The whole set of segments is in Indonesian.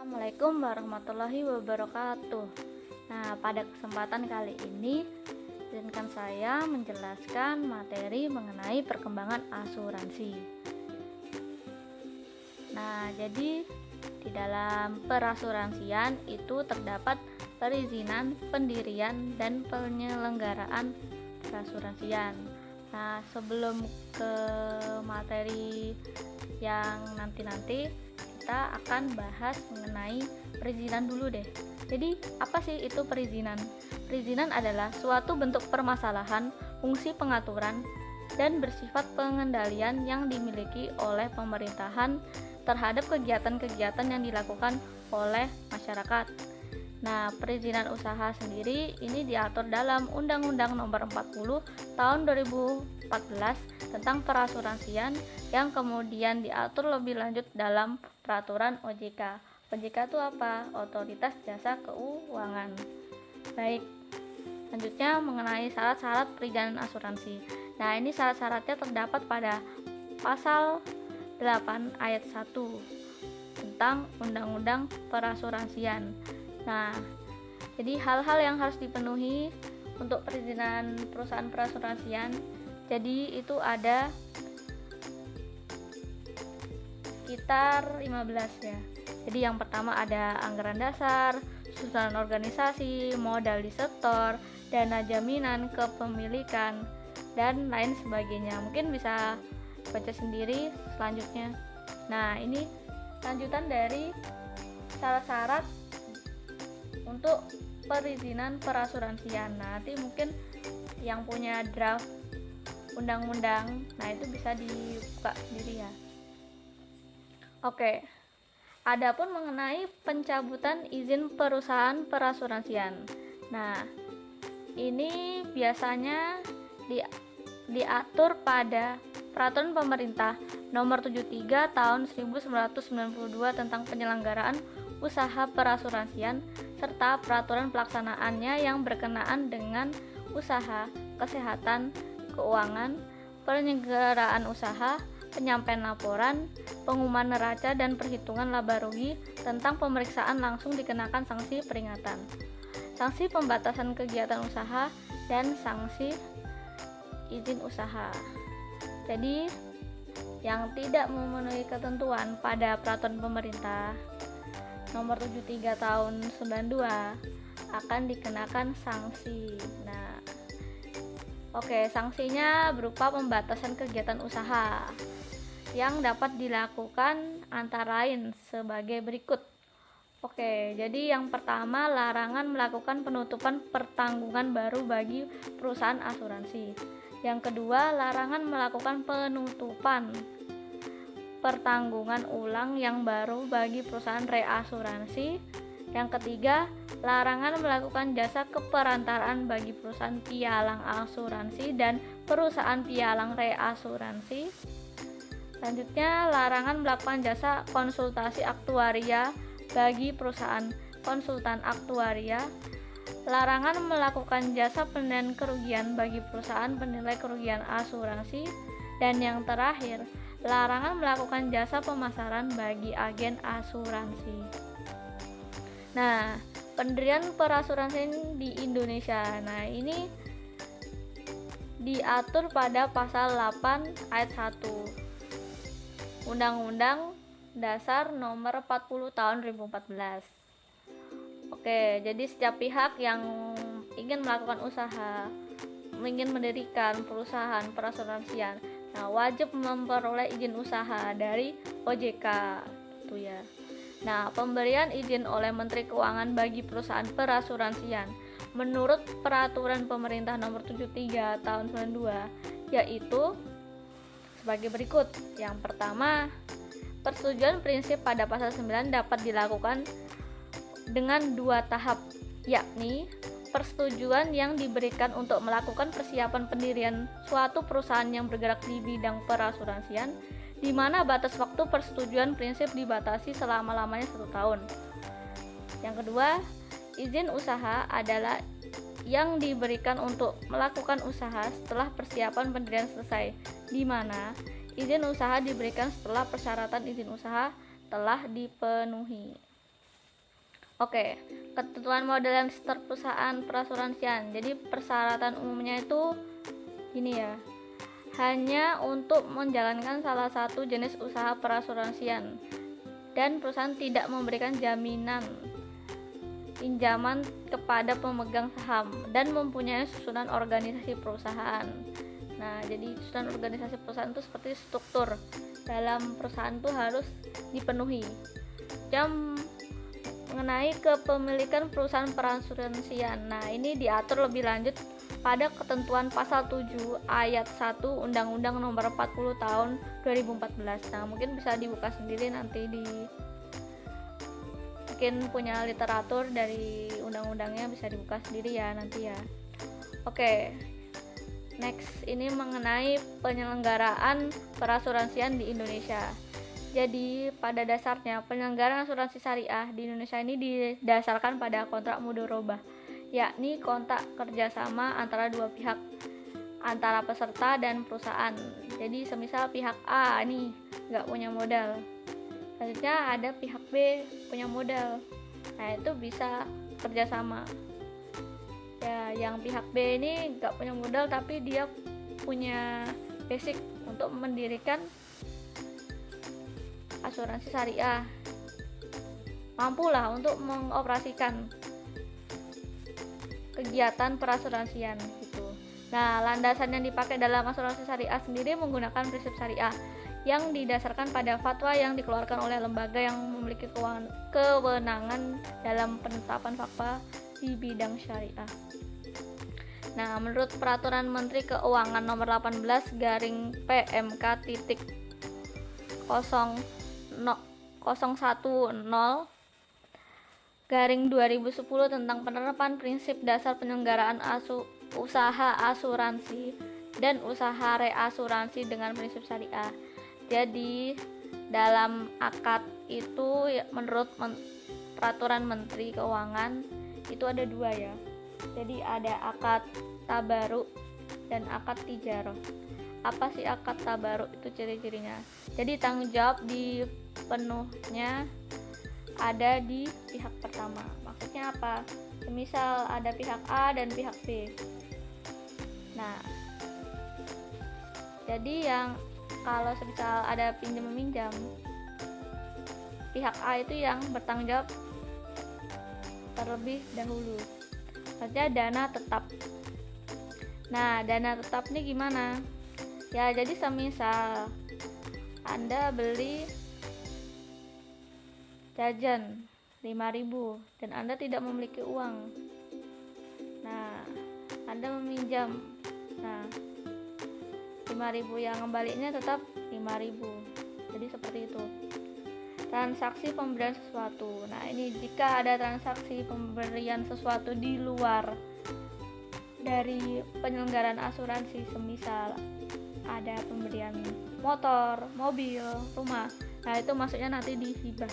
Assalamualaikum warahmatullahi wabarakatuh. Nah, pada kesempatan kali ini, izinkan saya menjelaskan materi mengenai perkembangan asuransi. Nah, jadi di dalam perasuransian itu terdapat perizinan, pendirian, dan penyelenggaraan perasuransian. Nah, sebelum ke materi yang nanti-nanti, kita akan bahas mengenai perizinan dulu deh. Jadi, apa sih itu perizinan? Perizinan adalah suatu bentuk permasalahan, fungsi pengaturan, dan bersifat pengendalian yang dimiliki oleh pemerintahan terhadap kegiatan-kegiatan yang dilakukan oleh masyarakat. Nah, perizinan usaha sendiri ini diatur dalam Undang-Undang Nomor 40 Tahun 2014 tentang perasuransian yang kemudian diatur lebih lanjut dalam peraturan OJK. OJK itu apa? Otoritas Jasa Keuangan. Baik, selanjutnya mengenai syarat-syarat perizinan asuransi. Nah, ini syarat-syaratnya terdapat pada pasal 8 ayat 1 tentang Undang-Undang Perasuransian. Nah, jadi hal-hal yang harus dipenuhi untuk perizinan perusahaan perasuransian. Jadi itu ada sekitar 15 ya. Jadi yang pertama ada anggaran dasar, susunan organisasi, modal disetor, dana jaminan kepemilikan, dan lain sebagainya. Mungkin bisa baca sendiri selanjutnya. Nah, ini lanjutan dari syarat-syarat untuk perizinan perasuransian. Nanti mungkin yang punya draft undang-undang, nah itu bisa dibuka sendiri ya. Oke, adapun mengenai pencabutan izin perusahaan perasuransian. Nah, ini biasanya diatur pada Peraturan Pemerintah Nomor 73 Tahun 1992 tentang penyelenggaraan usaha perasuransian serta peraturan pelaksanaannya yang berkenaan dengan usaha, kesehatan, keuangan, penyelenggaraan usaha, penyampaian laporan, pengumuman neraca dan perhitungan laba rugi tentang pemeriksaan langsung dikenakan sanksi peringatan, sanksi pembatasan kegiatan usaha, dan sanksi izin usaha. Jadi, yang tidak memenuhi ketentuan pada peraturan pemerintah Nomor 73 Tahun 92 akan dikenakan sanksi. Nah, oke, sanksinya berupa pembatasan kegiatan usaha yang dapat dilakukan antara lain sebagai berikut. Oke, jadi yang pertama larangan melakukan penutupan pertanggungan baru bagi perusahaan asuransi. Yang kedua, larangan melakukan penutupan pertanggungan ulang yang baru bagi perusahaan reasuransi. Yang ketiga, larangan melakukan jasa keperantaraan bagi perusahaan pialang asuransi dan perusahaan pialang reasuransi. Selanjutnya, larangan melakukan jasa konsultasi aktuaria bagi perusahaan konsultan aktuaria. Larangan melakukan jasa penilaian kerugian bagi perusahaan penilai kerugian asuransi. Dan yang terakhir, larangan melakukan jasa pemasaran bagi agen asuransi. Nah, pendirian perasuransian di Indonesia. Nah, ini diatur pada pasal 8 ayat 1 Undang-Undang Dasar Nomor 40 Tahun 2014. Oke, jadi setiap pihak yang ingin melakukan usaha, ingin mendirikan perusahaan perasuransian, nah wajib memperoleh izin usaha dari OJK itu ya. Nah, pemberian izin oleh Menteri Keuangan bagi perusahaan perasuransian menurut Peraturan Pemerintah Nomor 73 Tahun 92 yaitu sebagai berikut. Yang pertama, persetujuan prinsip pada pasal 9 dapat dilakukan dengan dua tahap, yakni persetujuan yang diberikan untuk melakukan persiapan pendirian suatu perusahaan yang bergerak di bidang perasuransian, di mana batas waktu persetujuan prinsip dibatasi selama-lamanya 1 tahun. Yang kedua, izin usaha adalah yang diberikan untuk melakukan usaha setelah persiapan pendirian selesai, di mana izin usaha diberikan setelah persyaratan izin usaha telah dipenuhi. Oke, ketentuan model dan register perusahaan perasuransian. Jadi persyaratan umumnya itu gini ya, hanya untuk menjalankan salah satu jenis usaha perasuransian dan perusahaan tidak memberikan jaminan pinjaman kepada pemegang saham dan mempunyai susunan organisasi perusahaan. Nah, jadi susunan organisasi perusahaan itu seperti struktur dalam perusahaan itu harus dipenuhi. Jam mengenai kepemilikan perusahaan perasuransian. Nah, ini diatur lebih lanjut pada ketentuan pasal 7 ayat 1 Undang-Undang Nomor 40 Tahun 2014. Nah, mungkin bisa dibuka sendiri nanti mungkin punya literatur dari undang-undangnya, bisa dibuka sendiri ya nanti ya. Oke. Next, ini mengenai penyelenggaraan perasuransian di Indonesia. Jadi pada dasarnya penyelenggaraan asuransi syariah di Indonesia ini didasarkan pada kontrak mudharabah, yakni kontrak kerjasama antara dua pihak, antara peserta dan perusahaan. Jadi semisal pihak A nih nggak punya modal, selanjutnya ada pihak B punya modal, nah itu bisa kerjasama. Ya, yang pihak B ini nggak punya modal tapi dia punya basic untuk mendirikan asuransi syariah, mampulah untuk mengoperasikan kegiatan perasuransian gitu. Nah, landasan yang dipakai dalam asuransi syariah sendiri menggunakan prinsip syariah yang didasarkan pada fatwa yang dikeluarkan oleh lembaga yang memiliki kewenangan dalam penetapan fatwa di bidang syariah. Nah, menurut Peraturan Menteri Keuangan Nomor 18 garing PMK titik 0110 garing 2010 tentang penerapan prinsip dasar penyelenggaraan usaha asuransi dan usaha reasuransi dengan prinsip syariah. Jadi dalam akad itu menurut Peraturan Menteri Keuangan itu ada dua ya. Jadi ada akad tabaruk dan akad tijarah. Apa sih akad tabaruk itu ciri-cirinya? Jadi tanggung jawab dipenuhnya ada di pihak pertama. Maksudnya apa? Misal ada pihak A dan pihak B. Nah, jadi yang kalau semisal ada pinjam meminjam, pihak A itu yang bertanggung jawab terlebih dahulu. Maksudnya dana tetap. Nah, dana tetap ini gimana? Ya, jadi semisal Anda beli jajan 5.000 dan Anda tidak memiliki uang. Nah, Anda meminjam. Nah, 5.000 yang kembalinya tetap 5.000. Jadi seperti itu. Transaksi pemberian sesuatu. Nah, ini jika ada transaksi pemberian sesuatu di luar dari penyelenggaraan asuransi, semisal ada pemberian motor, mobil, rumah. Nah, itu maksudnya nanti di hibah.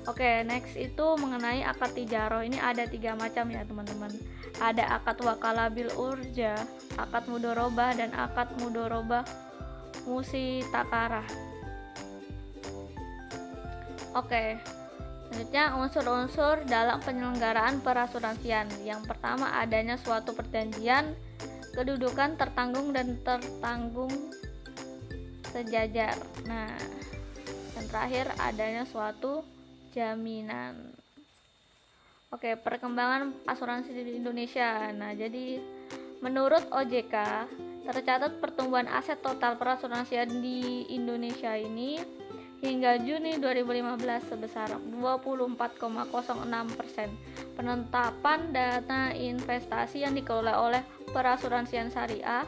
Oke, next itu mengenai akad tijaroh. Ini ada 3 macam ya, teman-teman. Ada akad wakalah bil urja, akad mudharabah, dan akad mudharabah musitakarah. Oke, selanjutnya unsur-unsur dalam penyelenggaraan perasuransian. Yang pertama adanya suatu perjanjian, kedudukan tertanggung dan tertanggung sejajar. Nah, yang terakhir adanya suatu jaminan. Oke, perkembangan asuransi di Indonesia. Nah, jadi menurut OJK tercatat pertumbuhan aset total perasuransian di Indonesia ini hingga Juni 2015 sebesar 24,06%. Penetapan dana investasi yang dikelola oleh perasuransian syariah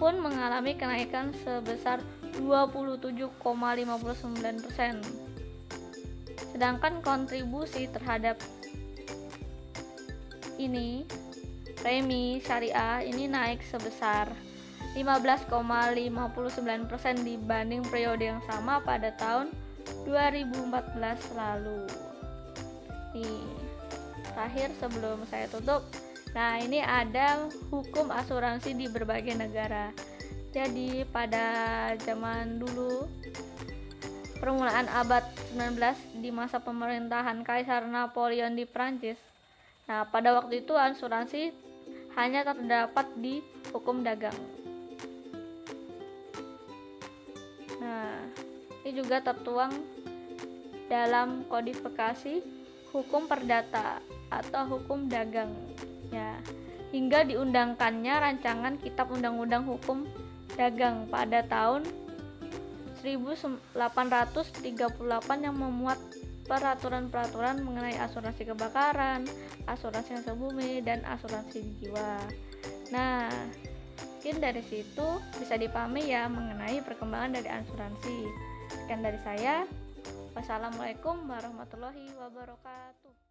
pun mengalami kenaikan sebesar 27,59%. Sedangkan kontribusi terhadap ini premi syariah ini naik sebesar 15,59% dibanding periode yang sama pada tahun 2014 lalu. Nih, terakhir sebelum saya tutup, nah ini ada hukum asuransi di berbagai negara. Jadi pada zaman dulu permulaan abad 19 di masa pemerintahan Kaisar Napoleon di Prancis. Nah, pada waktu itu asuransi hanya terdapat di hukum dagang. Nah, ini juga tertuang dalam kodifikasi hukum perdata atau hukum dagang ya, hingga diundangkannya rancangan Kitab Undang-Undang Hukum Dagang pada tahun 1838 yang memuat peraturan-peraturan mengenai asuransi kebakaran, asuransi hasil bumi, dan asuransi jiwa. Nah, mungkin dari situ bisa dipahami ya mengenai perkembangan dari asuransi. Sekian dari saya. Wassalamualaikum warahmatullahi wabarakatuh.